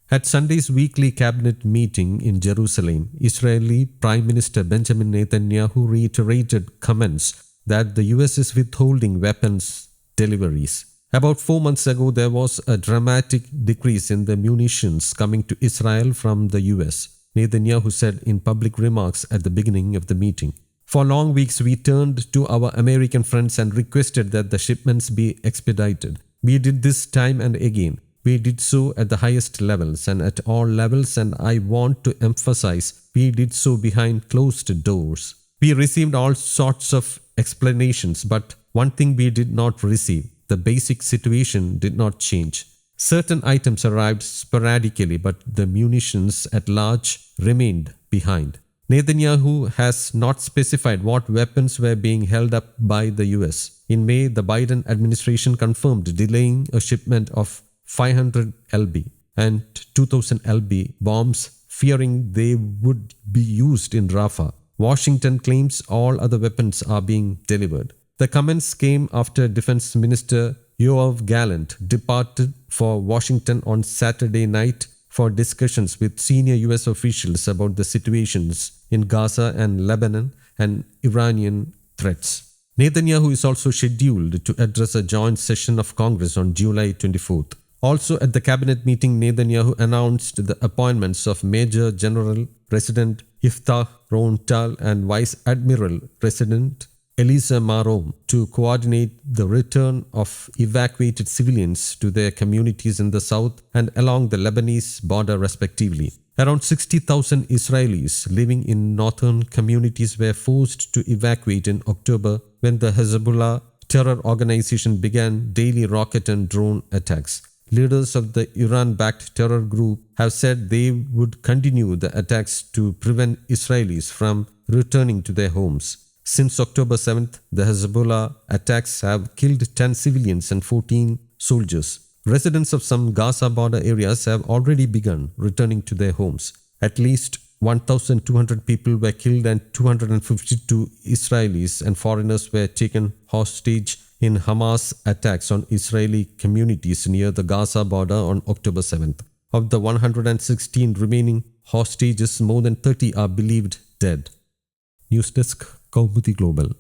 At Sunday's weekly cabinet meeting in Jerusalem, Israeli Prime Minister Benjamin Netanyahu reiterated comments that the US is withholding weapons deliveries. About 4 months ago, there was a dramatic decrease in the munitions coming to Israel from the US, Netanyahu said in public remarks at the beginning of the meeting. For long weeks, we turned to our American friends and requested that the shipments be expedited. We did this time and again. We did so at the highest levels and at all levels, and I want to emphasize, we did so behind closed doors. We received all sorts of explanations, but one thing we did not receive: the basic situation did not change. Certain items arrived sporadically, but the munitions at large remained behind. Netanyahu has not specified what weapons were being held up by the US. In May, the Biden administration confirmed delaying a shipment of 500 lb and 2000 lb bombs, fearing they would be used in Rafah. Washington claims all other weapons are being delivered. The comments came after Defense Minister Yoav Gallant departed for Washington on Saturday night for discussions with senior US officials about the situations in Gaza and Lebanon and Iranian threats. Netanyahu is also scheduled to address a joint session of Congress on July 24th. Also at the cabinet meeting, Netanyahu announced the appointments of Major General Resident Yiftach Rontal and Vice Admiral Resident Elisa Marom to coordinate the return of evacuated civilians to their communities in the south and along the Lebanese border respectively. Around 60,000 Israelis living in northern communities were forced to evacuate in October when the Hezbollah terror organization began daily rocket and drone attacks. Leaders of the Iran-backed terror group have said they would continue the attacks to prevent Israelis from returning to their homes. Since October 7th, the Hezbollah attacks have killed 10 civilians and 14 soldiers. Residents of some Gaza border areas have already begun returning to their homes. At least 1,200 people were killed and 252 Israelis and foreigners were taken hostage in Hamas attacks on Israeli communities near the Gaza border on October 7th. Of the 116 remaining hostages, more than 30 are believed dead. News Desk, Kaumudy Global.